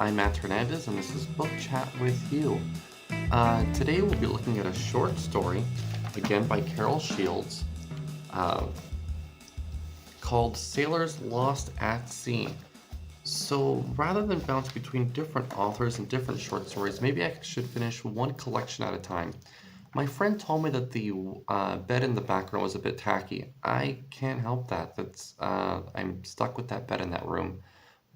I'm Matt Hernandez, and this is Book Chat with You. Today we'll be looking at a short story, again by Carol Shields, uh, called Sailors Lost at Sea. So rather than bounce between different authors and different short stories, maybe I should finish one collection at a time. My friend told me that the bed in the background was a bit tacky. I can't help that. I'm stuck with that bed in that room.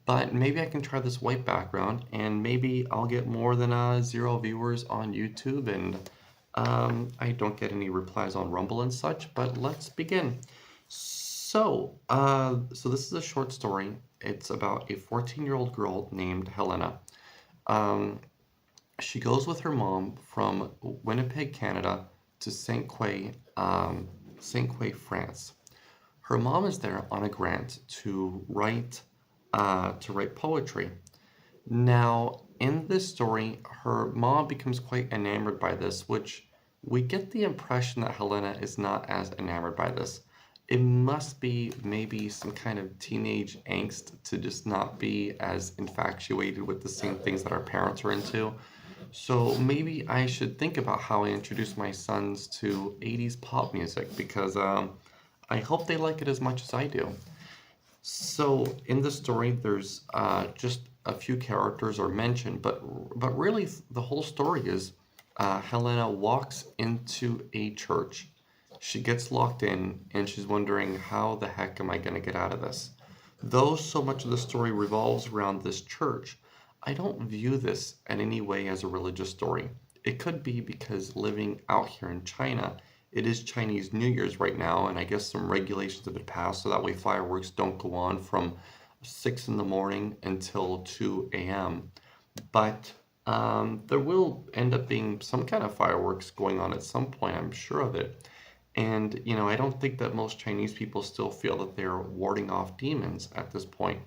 But maybe I can try this white background and maybe I'll get more than 0 viewers on YouTube and I don't get any replies on Rumble and such, but let's begin. So this is a short story. It's about a 14-year-old girl named Helena. Um, she goes with her mom from Winnipeg, Canada to St. Croix, France. Her mom is there on a grant to write poetry. Now, in this story, her mom becomes quite enamored by this, which we get the impression that Helena is not as enamored by this. It must be maybe some kind of teenage angst to just not be as infatuated with the same things that our parents are into. So maybe I should think about how I introduce my sons to 80s pop music because I hope they like it as much as I do. So in the story, there's just a few characters are mentioned, but really the whole story is Helena walks into a church. She gets locked in, and she's wondering how the heck am I going to get out of this? Though so much of the story revolves around this church, I don't view this in any way as a religious story. It could be because living out here in China, it is Chinese New Year's right now, and I guess some regulations have been passed so that way fireworks don't go on from 6 in the morning until 2 a.m. But there will end up being some kind of fireworks going on at some point, I'm sure of it. And, I don't think that most Chinese people still feel that they're warding off demons at this point.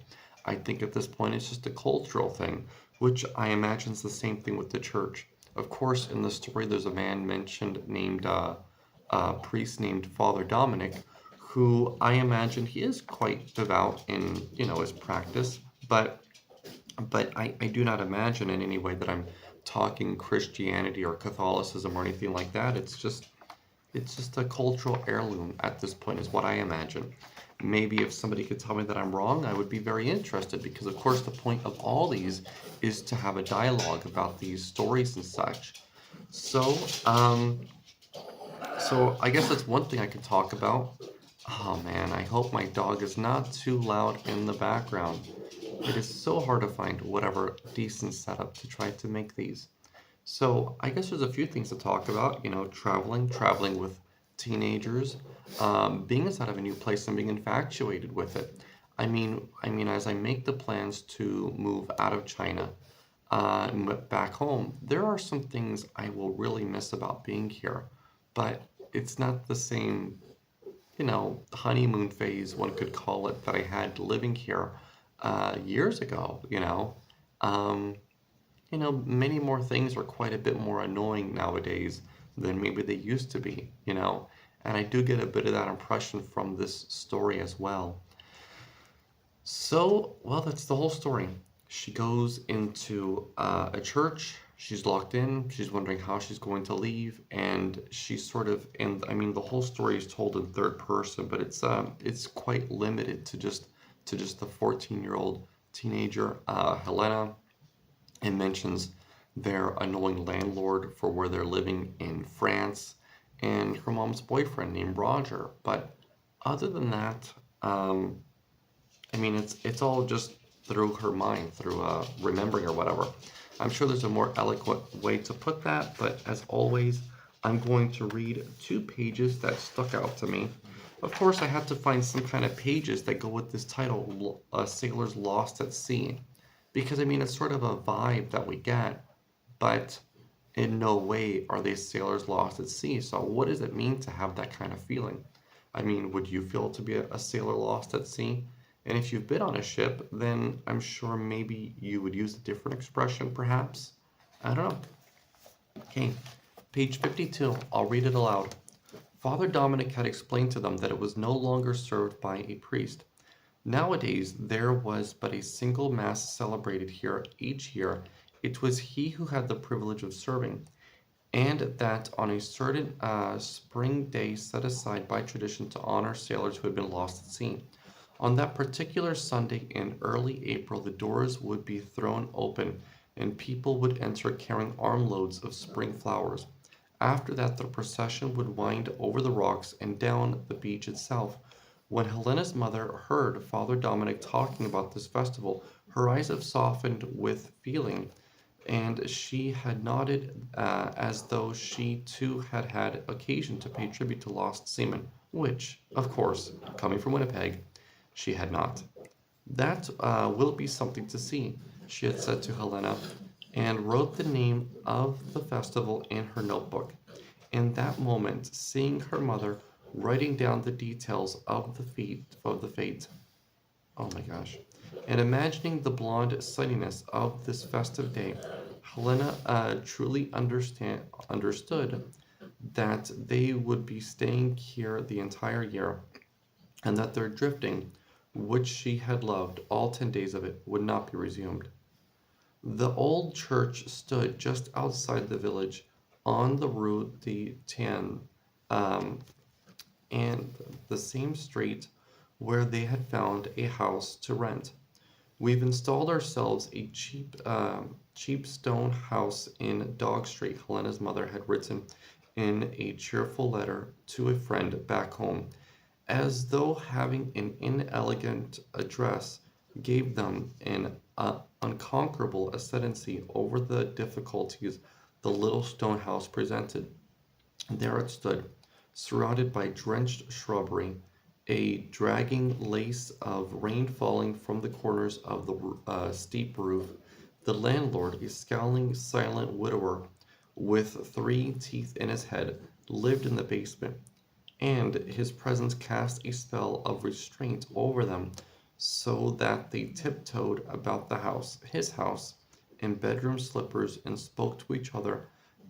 I think at this point it's just a cultural thing, which I imagine is the same thing with the church. Of course, in the story, there's a man mentioned named priest named Father Dominic, who I imagine he is quite devout in his practice, but I do not imagine in any way that I'm talking Christianity or Catholicism or anything like that. It's just a cultural heirloom at this point, is what I imagine. Maybe if somebody could tell me that I'm wrong, I would be very interested because, of course, the point of all these is to have a dialogue about these stories and such. So, so I guess that's one thing I could talk about. Oh man, I hope my dog is not too loud in the background. It is so hard to find whatever decent setup to try to make these. So I guess there's a few things to talk about. Traveling with teenagers, being inside of a new place and being infatuated with it. I mean, as I make the plans to move out of China, and back home, there are some things I will really miss about being here, but it's not the same, honeymoon phase, one could call it, that I had living here years ago. Um, many more things are quite a bit more annoying nowadays than maybe they used to be. And I do get a bit of that impression from this story as well. So, well, that's the whole story. She goes into a church. She's locked in. She's wondering how she's going to leave, and she's sort of in. I mean, the whole story is told in third person, but it's quite limited to just the 14-year-old teenager Helena. It mentions their annoying landlord for where they're living in France, and her mom's boyfriend named Roger. But other than that, um, I mean, it's all just through her mind, through remembering or whatever. I'm sure there's a more eloquent way to put that, but as always, I'm going to read 2 pages that stuck out to me. Of course, I had to find some kind of pages that go with this title, Sailors Lost at Sea, because I mean, it's sort of a vibe that we get, but in no way are they sailors lost at sea. So, what does it mean to have that kind of feeling? I mean, would you feel to be a sailor lost at sea? And if you've been on a ship, then I'm sure maybe you would use a different expression, perhaps. I don't know. Okay, page 52. I'll read it aloud. Father Dominic had explained to them that it was no longer served by a priest. Nowadays, there was but a single Mass celebrated here each year. It was he who had the privilege of serving, and that on a certain spring day set aside by tradition to honor sailors who had been lost at sea. On that particular Sunday in early April, the doors would be thrown open and people would enter carrying armloads of spring flowers. After that, the procession would wind over the rocks and down the beach itself. When Helena's mother heard Father Dominic talking about this festival, her eyes have softened with feeling, and she had nodded as though she too had had occasion to pay tribute to lost seamen, which, of course, coming from Winnipeg, she had not. That will be something to see, she had said to Helena, and wrote the name of the festival in her notebook. In that moment, seeing her mother writing down the details of the fate, oh my gosh, and imagining the blonde sunniness of this festive day, Helena truly understood that they would be staying here the entire year, and that their drifting, which she had loved all 10 days of it, would not be resumed. The old church stood just outside the village on the Rue de Tienne, um, and the same street where they had found a house to rent. We've installed ourselves a cheap stone house in Dog Street, Helena's mother had written in a cheerful letter to a friend back home, as though having an inelegant address gave them an unconquerable ascendancy over the difficulties the little stone house presented. There it stood, surrounded by drenched shrubbery, a dragging lace of rain falling from the corners of the steep roof. The landlord, a scowling, silent widower with 3 teeth in his head, lived in the basement, and his presence cast a spell of restraint over them so that they tiptoed about the house, his house, in bedroom slippers and spoke to each other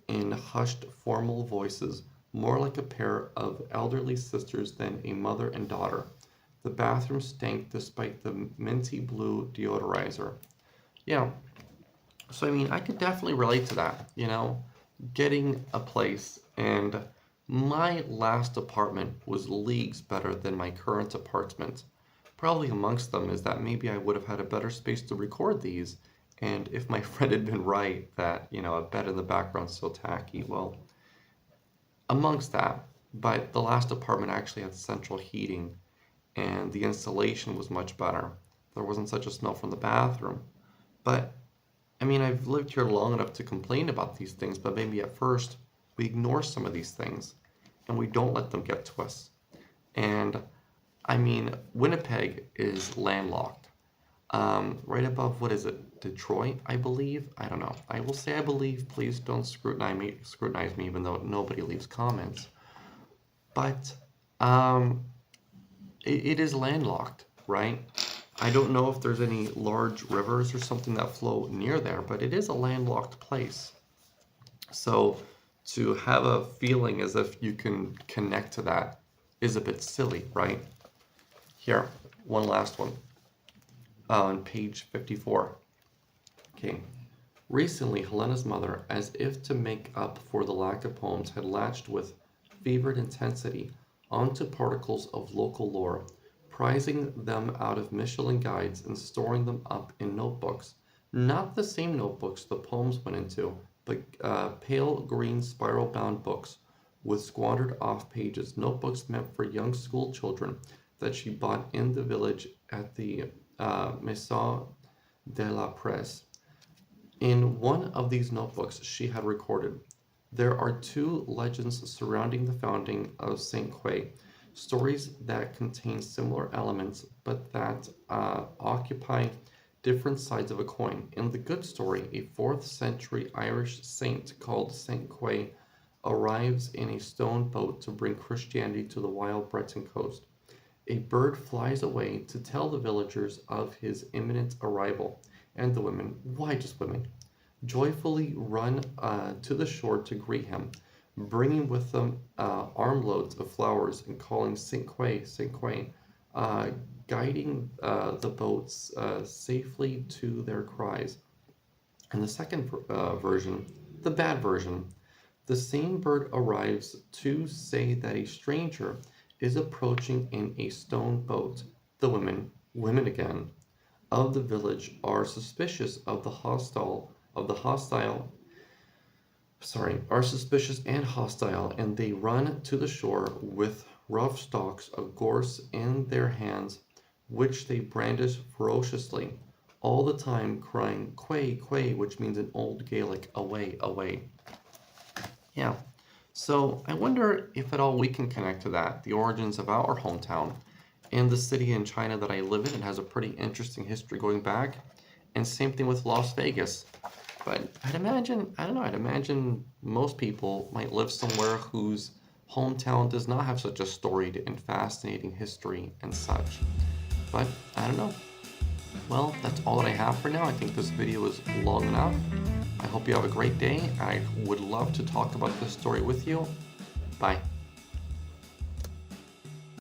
in hushed, formal voices, more like a pair of elderly sisters than a mother and daughter. The bathroom stank despite the minty blue deodorizer. Yeah, so I mean, I could definitely relate to that, getting a place, and my last apartment was leagues better than my current apartment. Probably amongst them is that maybe I would have had a better space to record these, and if my friend had been right that, a bed in the background's so tacky, well, amongst that, but the last apartment actually had central heating, and the installation was much better. There wasn't such a smell from the bathroom. But I mean, I've lived here long enough to complain about these things, but maybe at first we ignore some of these things and we don't let them get to us. And I mean, Winnipeg is landlocked. Right above, what is it? Detroit, I believe? I don't know. I will say I believe. Please don't scrutinize me even though nobody leaves comments. But it is landlocked, right? I don't know if there's any large rivers or something that flow near there, but it is a landlocked place. So to have a feeling as if you can connect to that is a bit silly, right? Here, one last one on page 54. Okay. Recently, Helena's mother, as if to make up for the lack of poems, had latched with fevered intensity onto particles of local lore, prizing them out of Michelin guides and storing them up in notebooks. Not the same notebooks the poems went into, but pale green spiral-bound books with squandered off pages, notebooks meant for young school children that she bought in the village at the Maison de la Presse. In one of these notebooks she had recorded, there are 2 legends surrounding the founding of St. Croix, stories that contain similar elements but that occupy different sides of a coin. In the good story, a 4th century Irish saint called St. Croix arrives in a stone boat to bring Christianity to the wild Breton coast. A bird flies away to tell the villagers of his imminent arrival, and the women, why just women, joyfully run to the shore to greet him, bringing with them armloads of flowers and calling St. Croix, St. Croix. uh, guiding the boats safely to their cries. And the second version, the bad version, the same bird arrives to say that a stranger is approaching in a stone boat. The women again, of the village are suspicious of the hostile, are suspicious and hostile, and they run to the shore with rough stalks of gorse in their hands, which they brandish ferociously, all the time crying quay, quay, which means in Old Gaelic, away, away. Yeah. So I wonder if at all we can connect to that, the origins of our hometown and the city in China that I live in. It has a pretty interesting history going back. And same thing with Las Vegas. But I'd imagine, I don't know, I'd imagine most people might live somewhere whose hometown does not have such a storied and fascinating history and such. But I don't know. Well, that's all that I have for now. I think this video is long enough. I hope you have a great day. I would love to talk about this story with you. Bye.